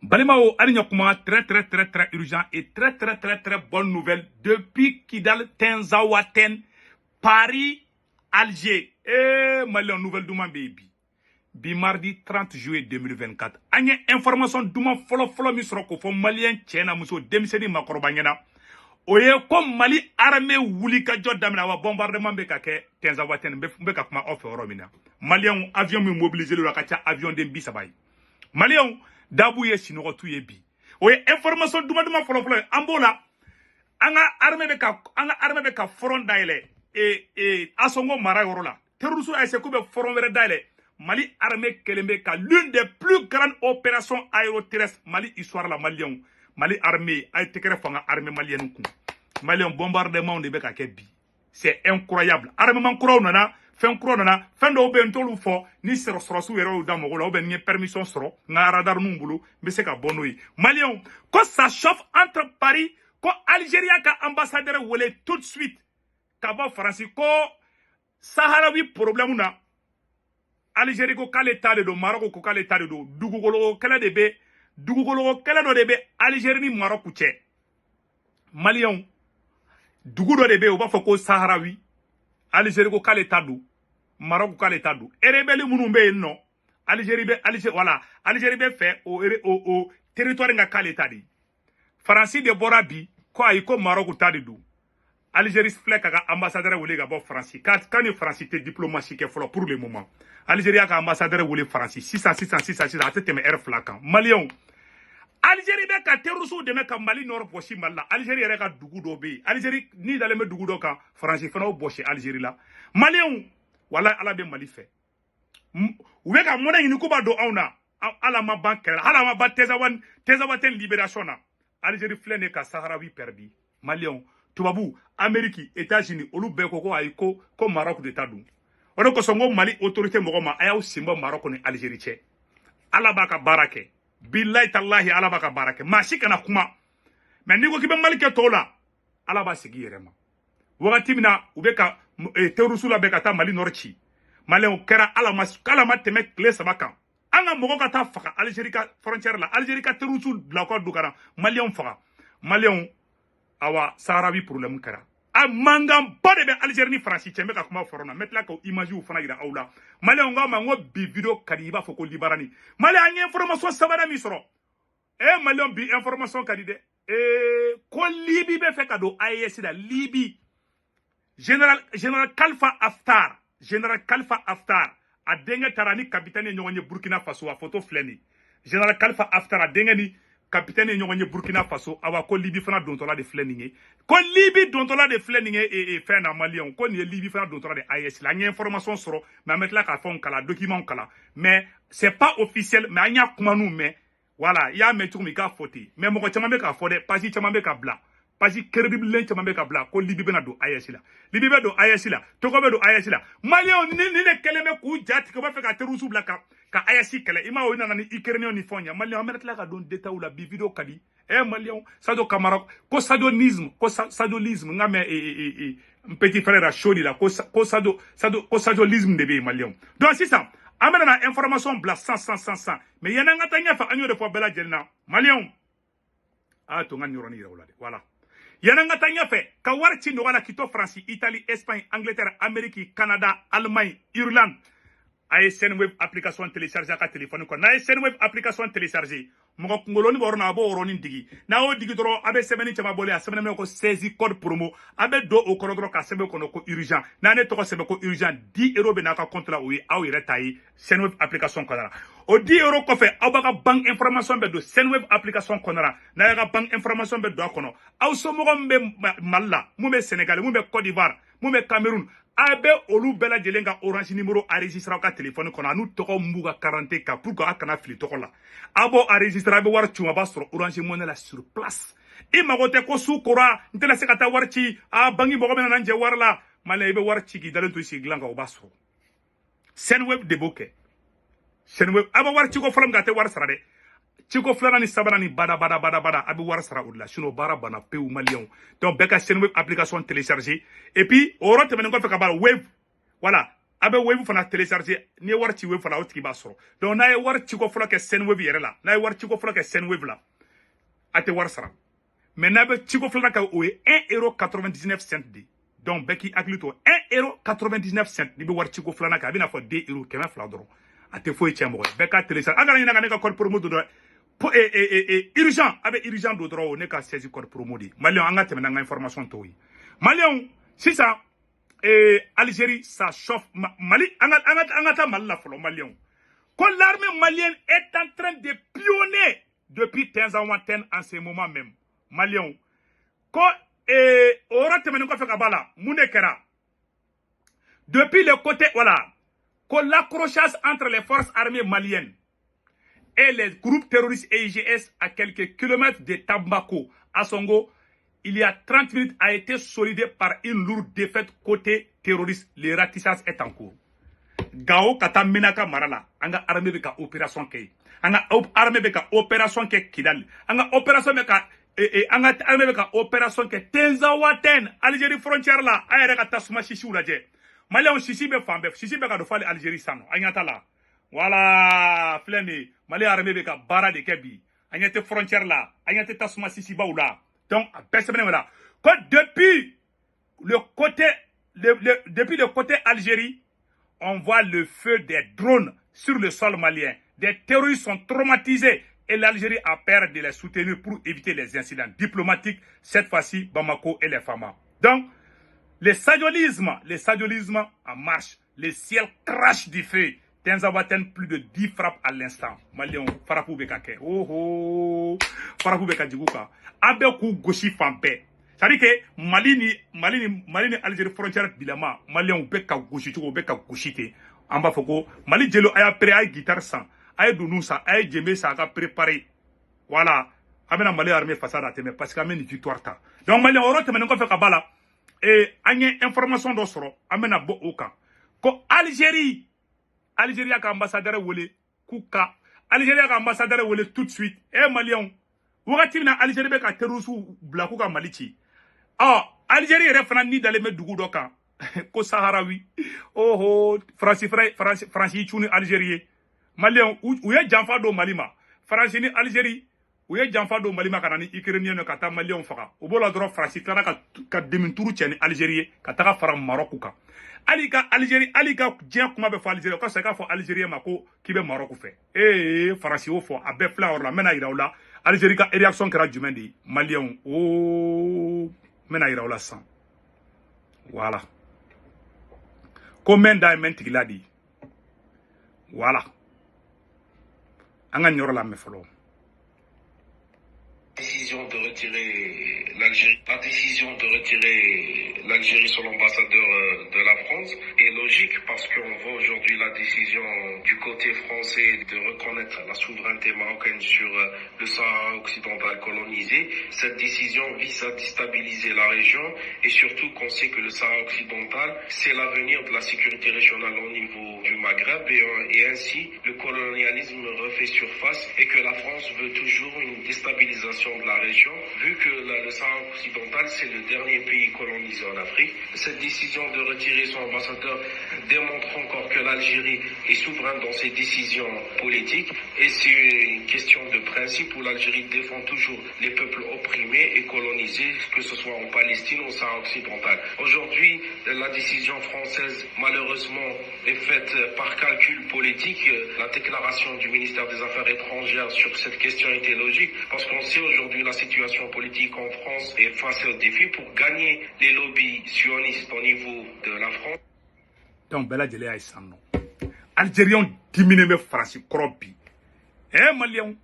Balimao Alignokuma, très urgent et très bonne nouvelle depuis Kidal, Tenzawaten, Paris, Alger. Malien nouvelle Douman baby. Bi mardi 30 juillet 2024. Anye information Douman follow misroko fo malien tchena muso demiseni makorobanyena. Oye comme Mali armée wuli ka jot damina wa bombardement be ka ke Tenzawaten be ka kuma ofe oromina. Malien avion mi mobilisé le rakacha avion de bisabay. Malien dabu ye sinogotu ye bi oye information duma folo ambola anga armée be ka front daile et asongo mara yorola terrorisme ay se ko be front vere daile Mali armée kelembe ka l'une des plus grandes opérations aéroterrestres Mali histoire la malien Mali armée ay tekere fanga armée malienne ku malien bombardement de be ka ke bi c'est incroyable armement kuro nana fen kuro nana fen do be ntolu fo ni sorosu yero da mogo la be ni permission soro nga radar numbulu be se ka bonoyi malien ko ça chauffe entre Paris ko Algérie ka ambassadeur wole tout de suite ka ba France ko Saharawi problème na Algérie ko kale tade do Maroc ko kale tade do dugugolo kala de be dugugolo kala do de be Algérie ni Maroc tche malien dugudo de be o ba fo ko Saharawi Algérie ko kale tadu Maroc ko kale tadu erebeli munu be no Algérie voilà Algérie be fait au territoire nga kale tadi France de borabi ko ay ko Maroc tadi du Algérie flek ka ambassadeur wole ga bo France quand ni France te diplomatie ke folo pour le moment Algérie ka ambassadeur wole France 600 atete air flakan malien Algérie be ka terrorisme de ka Mali nord boshi malla Algérie re ka dugu do be Algérie ni dale me dugu do kan France fana boshi Algérie la malien wala ala be Mali fe ube ka mona ni ko ba do awna ala ma banque ala ma ba tezawaten libération na Algérie flene ka Saharawi perdi malien tubabu Amérique États-Unis olu be ko ay ko Maroc de tadu ono ko songo Mali autorité mo ma ayaw simba Maroc ni Algérie che ala ba ka barake billahi tallahi ala baka barake mashi kana kuma mais ni ko kibe malike tola ala ba sigi yerema wakati mina ubeka terusula beka ta Mali norchi malen kera ala ma teme kle sabaka anga mogo ka ta faka Algérie ka frontière la Algérie ka terusul la ko dukara malien faka malien awa Saharawi problème kara a mangam bode be Algérie ni France teme ka kuma forona metla ko image u fana gira awla malien ngama ngo bi video kadiba foko libarani malien anye information sabara misro malien bi information kadide ko libi be fe kado AES da libi général Khalifa Haftar a denga tarani capitaine nyonye Burkina Faso a photo fleni général Khalifa Haftar a denga ni capitaine nyonye Burkina Faso awa ko libi fana dontola de fleninge ko libi dontola de fleninge et fait na malien ko ni libi fana dontola de AES la information soro mais mettre la ka fon kala document kala mais c'est pas officiel mais anya kuma nous mais voilà ya metu mi ka foti mais mo ko chama be ka fode pasi chama be ka bla pasi crédible chama be ka bla ko libi bena do AES la libi be do AES la to ko be do AES la malien ni ne keleme ku jati ko ba fe ka terusu bla ka AES kele ima o nana ni ikernio ni fonya malien amet la ka don deta ou la bi video kadi malien sado Cameroun ko sadolisme ngame petit frère a choli la ko sadolisme de be malien donc c'est ça amena na information bla 100 mais yana ngata nya fa anyo de fois bela jelna malien to ngani roni rawlade voilà yana ngata nya fe ka warti no wala kito France Italie Espagne Angleterre Amérique Canada Allemagne Irlande ay Senweb application télécharger ka téléphone ko na Senweb application télécharger mo ko ngoloni borna bo oroni digi na o digi dro abe semeni chama bole a semeni ko 16 code promo abe do o kono dro ka sebe ko no ko urgent na ne to ko sebe ko urgent 10 euros be na ka compte la oui aw ire tay Senweb application ko dara o 10 euros ko fe aw baka bank information be do Senweb application ko dara na ga bank information be do kono aw so mo be malla mu be Sénégal mu be Côte d'Ivoire mu be Cameroun abe olu bela jelenga orange numéro enregistré ka téléphone kono anu toko mbuga 40 ka pour ko akana fili toko la abo enregistré be war chuma ba sur orange money la sur place e magote ko sukura ntela sekata warchi a bangi bogo mena nanje warla male be warchi gi dalentu si glanga o baso Senweb de boke Senweb abo warchi ko folam gate war sarade Chiko flana ni sabana ni bada abi war sara udla sino bara bana peu malien donc beka Senweb application télécharger et puis oro te menen ko fe ka bala wave voilà abe wave fana télécharger ni war ci wave fana o tigi ba soro donc na ye war ci ko folo ke sen wave yere la na ye war ci ko folo ke sen wave la ate war sara mais na be ci ko folo ka o ye 1,99 € de donc beki aglito 1,99 € ni be war ci ko folo na ka bina fo 2 € kema fla doro ate fo e chemo be ka télécharger aga na ka code promo do urgent avec urgent do doro ne ka saisi code promo di malion anga temena nga information to yi malion si ça Algérie ça chauffe Mali anga Mali la folo malion quand l'armée malienne est en train de pionner depuis 15 ans en ce moment même malion quand ora temena ko fe ka bala munekera depuis le côté voilà quand l'accrochage entre les forces armées maliennes et les groupes terroristes et IGS à quelques kilomètres de Tambako, à Songo, il y a 30 minutes a été solidé par une lourde défaite côté terroriste. Le ratissage est en cours. Gao kata minaka marala, anga armée beka opération kei. Anga armée beka opération ke Kidal. Anga opération beka anga armée beka opération ke Tenzawaten, Algérie frontière là, ayere kata suma shishi ulaje. Malé on shishi be fambe, shishi beka do fali Algérie sano, anyata la. Voilà, flemme, Mali armée beka bara de kebi. Agnate frontière là, agnate tasuma sisi baoula. Donc, là. Depuis le côté Algérie, on voit le feu des drones sur le sol malien. Des terroristes sont traumatisés et l'Algérie a peur de les soutenir pour éviter les incidents diplomatiques, cette fois-ci Bamako et les Fama. Donc, le sadiolisme en marche. Le ciel crache du feu. Tenzawaten, plus de 10 frappes à l'instant. Malion, Farapou Bekake. Oh, Farapou Bekadjigouka. Abekou Goshi Fampe. C'est-à-dire que Mali ni Algérie frontière bilama. Malion Beka Goshi, tu Beka Goshite. Amba Foko. Mali Djelo aya pré aya guitare sang. Aya Dounousa, aya Djemé sa a préparé. Voilà. Amena Mali armée façade à temer parce qu'amène une victoire ta. Donc Mali oro temen ko fait kabala. Et anye information d'osoro. Amena bo oka. Ko Algérie a ka ambassadeur wole kuka Algérie a ka ambassadeur wole tout de suite Malion wakati na Algérie be ka terusu bla kuka Malici Algérie refana ni dale me dugu doka ko Saharawi France chuni Algérie Malion ou ye janfa do Malima France ni Algérie ou ye janfa do Malima kana ni Ukrainien no kata Malion faka o bola dro France klara ka deminturu tieni Algérie kata fara Maroc ka Alika Algérie Alika dien kuma be fo Algérie ko se ka fo Algérie mako ki be Maroc fe France o fo abe fla or la mena iraola Algérie ka réaction kera jumendi Malien mena iraola san voilà combien d'années ladi voilà anga nyoro la me folo décision de retirer l'Algérie. La décision de retirer l'Algérie sur l'ambassadeur de la France est logique parce qu'on voit aujourd'hui la décision du côté français de reconnaître la souveraineté marocaine sur le Sahara occidental colonisé. Cette décision vise à déstabiliser la région et surtout qu'on sait que le Sahara occidental, c'est l'avenir de la sécurité régionale au niveau du Maghreb et ainsi le colonialisme refait surface et que la France veut toujours une déstabilisation de la région, vu que le Sahara occidental, c'est le dernier pays colonisé en Afrique. Cette décision de retirer son ambassadeur démontre encore que l'Algérie est souveraine dans ses décisions politiques et c'est une question de principe où l'Algérie défend toujours les peuples opprimés et colonisés, que ce soit en Palestine ou au Sahara occidental. Aujourd'hui, la décision française, malheureusement, est faite par calcul politique. La déclaration du ministère des Affaires étrangères sur cette question était logique parce qu'on sait aujourd'hui la situation politique en France est face au défi pour gagner les lobbies sionistes au niveau de la France. Donc, Bella Djele a non. Algériens diminuent mes France, cropi. Maliens.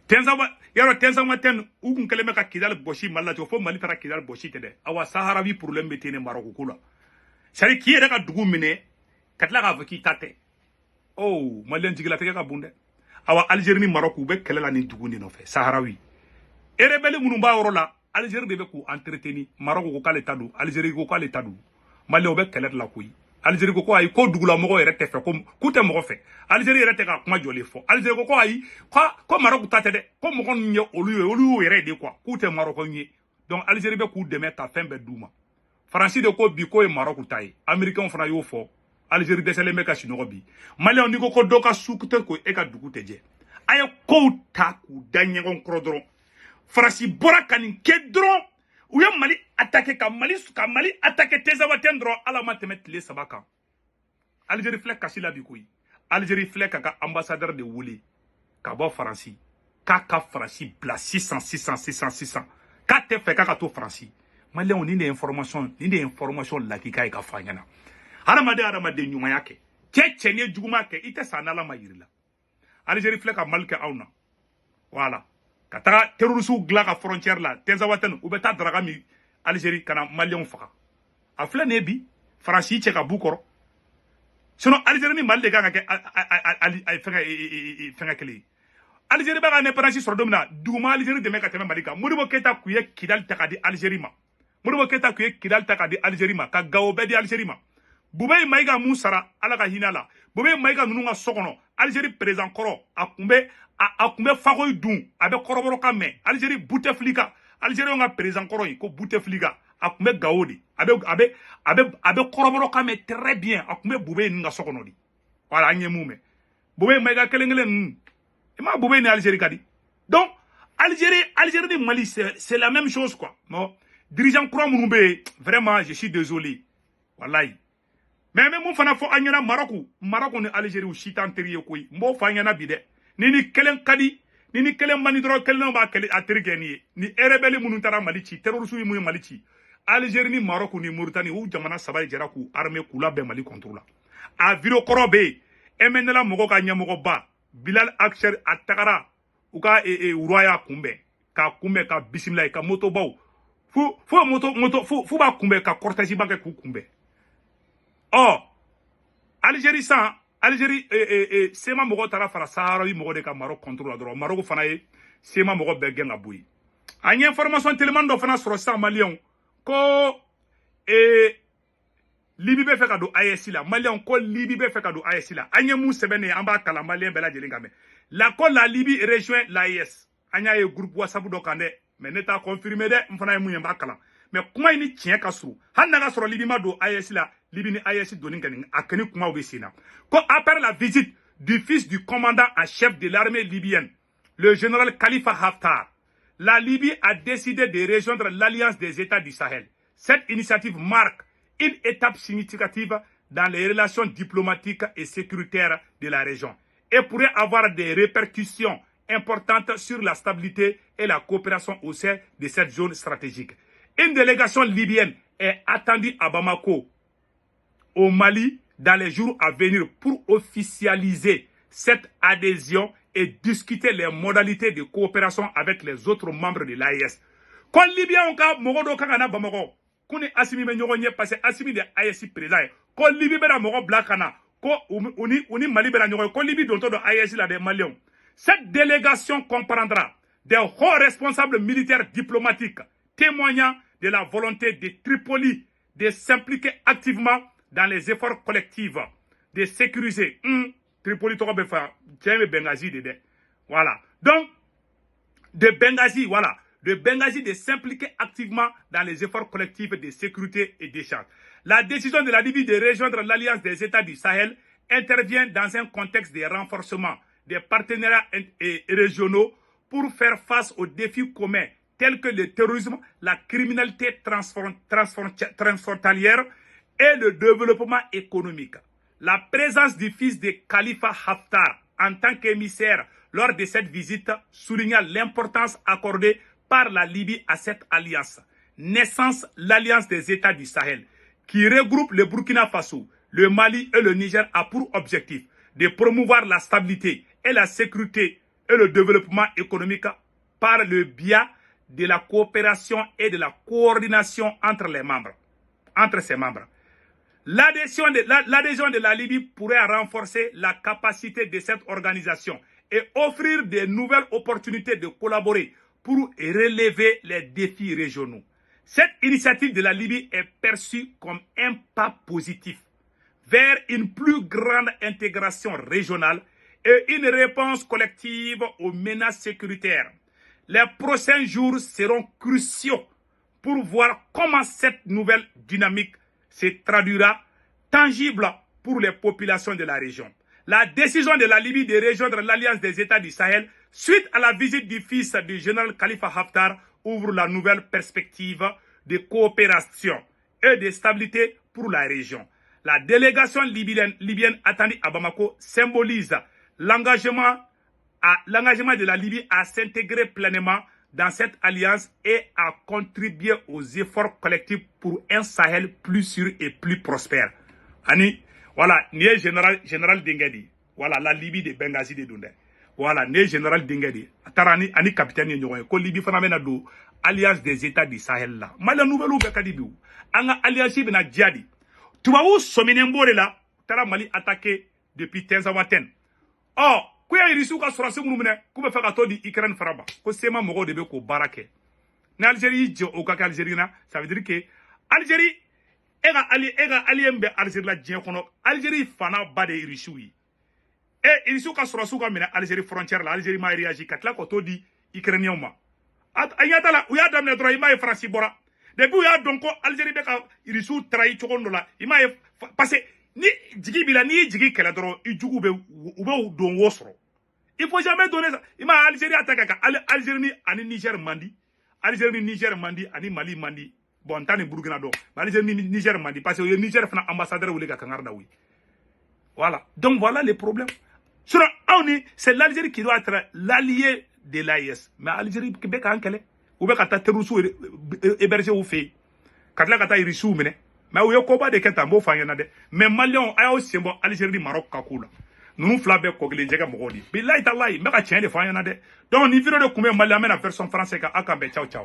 Tenzawaten, ou qu'on keleme ka Kidal Boshi, Malato, faut Malitara Kidal Boshi tede. Awa Saharawi pour le mettre en Maroc. C'est qui est là, Dougumene, Katla Avaki Tate. Malien Jigalate Kabunde. Awa Algérie ni Maroc ou be kelela ni Douguni no fe. Saharawi. Et rebelle Mounumba Orola, Algérie de Bekou entretenir, Maroc au Kaletadou, Algérie au Kaletadou. Mali au bec kelet la couille. Algérie ko ay ko dugula mogo erete fe comme koute mogo fe. Algérie erete ka kuma jole fo. Algérie ko ay ko Maroc tate de ko mogo nye olu ere de quoi. Koute Maroc nye. Donc Algérie be ku deme ta fin be douma. France de ko bi ko e Maroc taye américain fana yo fo Algérie desele me ka sinogo bi Mali on ko do ka sukute ko e ka dugu teje ay ko ta ku danye kon krodron France bora kanin kedron ou ya Mali attaquer ka Mali attaquer Tezawaten dron ala ma temet le sabaka Algérie flek kasila bi koyi Algérie flek ka ambassadeur de Wuli ka bo France ka France bla 600 ka te fe ka to France Mali on ni des informations la ki ka ka fanyana Aramade nyumaya ke chenye juguma ke ite sanala mayirila Algérie fleka malke auna voilà kata terroristes gla ka frontière la Tezawaten ou beta draga mi Algérie kana Malion faka afla nebi France che ka bukoro sinon Algérie ni Mali ga ke ay fenga kele Algérie ba ne parasi sur domina duma Algérie de meka teme malika Modibo Keita kuye kidal takadi Algérie ma Modibo Keita kuye kidal takadi Algérie ma ka gawo bedi Algérie ma Boubé Maïga Moussara, Alaka Hinala, Boubé Maïga Nunga Sokono, Algérie présent Koro, Akumbe Faroy Doun, avec Koroboroka Algérie Bouteflika, Algérie on a présent Koro, ko Bouteflika, Akumbe Gaodi, avec Koroboroka très bien, Akumbe Boubé Nunga Sokono. Voilà, Agnemoume. Boubé Maïga Kelengelen, et ma Boubé n'est Algérie Kadi. Donc, Algérie de Mali, c'est la même chose quoi. Non, dirigeant Koro Mounoube, vraiment, je suis désolé. Wallahi. Mais mon fana fo anyana Maroc ni Algérie ou chitan teriye koy mbo fa anyana bide ni kelen kadi ni kelen mani dro kelen ba kelen aterigeni ni erebeli munu tara malici terroriste yi mu malici Algérie ni Maroc ni Mauritanie ou jamana sabay jaraku armée kula be Mali contrôle a viro korobe emenela mogo ka nyamogo ba Bilal Aksher atakara ou ka uroya kumbe ka bismillah ka moto baw fu ba kumbe ka cortège ba ke kumbe. Oh, Algérie sans Algérie c'est ma mogo tara fara Sahara yi mogo de ka Maroc contrôle droit Maroc fana ye c'est ma mogo be genga boui ani information tellement do fana sur ça Malien ko Libi be fe ka do AES la Malien ko Libi be fe ka do AES la ani mu sebene amba kala Malien bela jelinga me la Libye rejoint l'AES anya ye groupe WhatsApp do kande mais neta confirmé de mfana ye mu yamba kala mais kuma ini tien ka suru hanna ka soro Libi ma do AES la Libi ni AES doni kani akeni kuma obesina ko après la visite du fils du commandant en chef de l'armée libyenne le général Khalifa Haftar la Libye a décidé de rejoindre l'Alliance des États du Sahel. Cette initiative marque une étape significative dans les relations diplomatiques et sécuritaires de la région et pourrait avoir des répercussions importantes sur la stabilité et la coopération au sein de cette zone stratégique. Une délégation libyenne est attendue à Bamako, au Mali, dans les jours à venir pour officialiser cette adhésion et discuter les modalités de coopération avec les autres membres de l'AES. Quand Libyen on ka mogodo kangana Bamako, kuni asimi me nyogonye parce que asimi de AES président. Quand Libye bera mogo blakana, ko uni Mali bera nyogonye, ko Libye donto de AES la de Maliens. Cette délégation comprendra des hauts responsables militaires diplomatiques témoignant de la volonté de Tripoli de s'impliquer activement dans les efforts collectifs de sécuriser Tripoli Benghazi voilà. Donc de Benghazi de s'impliquer activement dans les efforts collectifs de sécurité et d'échange. La décision de la Libye de rejoindre l'Alliance des États du Sahel intervient dans un contexte de renforcement des partenariats régionaux pour faire face aux défis communs tels que le terrorisme, la criminalité transfrontalière et le développement économique. La présence du fils de Khalifa Haftar en tant qu'émissaire lors de cette visite souligna l'importance accordée par la Libye à cette alliance. Naissance, l'Alliance des États du Sahel, qui regroupe le Burkina Faso, le Mali et le Niger, a pour objectif de promouvoir la stabilité et la sécurité et le développement économique par le biais de la coopération et de la coordination entre ses membres. L'adhésion de la Libye pourrait renforcer la capacité de cette organisation et offrir de nouvelles opportunités de collaborer pour relever les défis régionaux. Cette initiative de la Libye est perçue comme un pas positif vers une plus grande intégration régionale et une réponse collective aux menaces sécuritaires. Les prochains jours seront cruciaux pour voir comment cette nouvelle dynamique se traduira tangible pour les populations de la région. La décision de la Libye de rejoindre l'Alliance des États du Sahel suite à la visite du fils du général Khalifa Haftar ouvre la nouvelle perspective de coopération et de stabilité pour la région. La délégation libyenne attendue à Bamako symbolise l'engagement de la Libye à s'intégrer pleinement dans cette alliance et à contribuer aux efforts collectifs pour un Sahel plus sûr et plus prospère. Ani, voilà, ni général Dengedi. Voilà, la Libye de Benghazi de Dundé. Voilà, ni général Dengedi. Tarani, ani capitaine Nyoye. Ko Libye fana mena do alliance des États du Sahel là. Mala nouvelle ou bekadibiou. Anga alliance bena djadi. Tubaou sominembore là. Tara Mali attaqué depuis Tenzawaten. Oh, kuya irisu ka sorase mumene kube faka to di Ukraine faraba. Ko sema mogo de be ko barake. Na Algérie je o ka Algérie na, ça veut dire que Algérie ega alien be Algérie la dien kono Algérie fana ba de irisu yi. Et irisu ka sorase ka mena Algérie frontière la Algérie ma réagi katla ko to di Ukrainien ma. Ayata la uya damne droit ima e France bora. Depuis uya donc Algérie be ka irisu trahi chokondo la ima e parce ni jigi bila ni jigi kala doro i jugu be ube don wosro. Il faut jamais donner ça. Ima Algérie attaque Algérie ni ani Niger mandi. Algérie ni Niger mandi ani Mali mandi. Bon tane Burkina do. Algérie ni Niger mandi parce que le Niger fana ambassadeur ou les kangarda oui. Voilà. Donc voilà les problèmes. Sur c'est l'Algérie qui doit être l'allié de l'AIS. Mais Algérie qui be kan kele ou be kata terusu héberger ou fait. Katla kata irisu mene. Mais où est-ce que des ketambo fanyana de mais Malion a aussi bon Algérie Maroc kakula nous flabe ko gele jega mogodi billahi tallahi me ka tiens de fanyana de donc ni vidéo de combien Mali amena version française ka akambe ciao ciao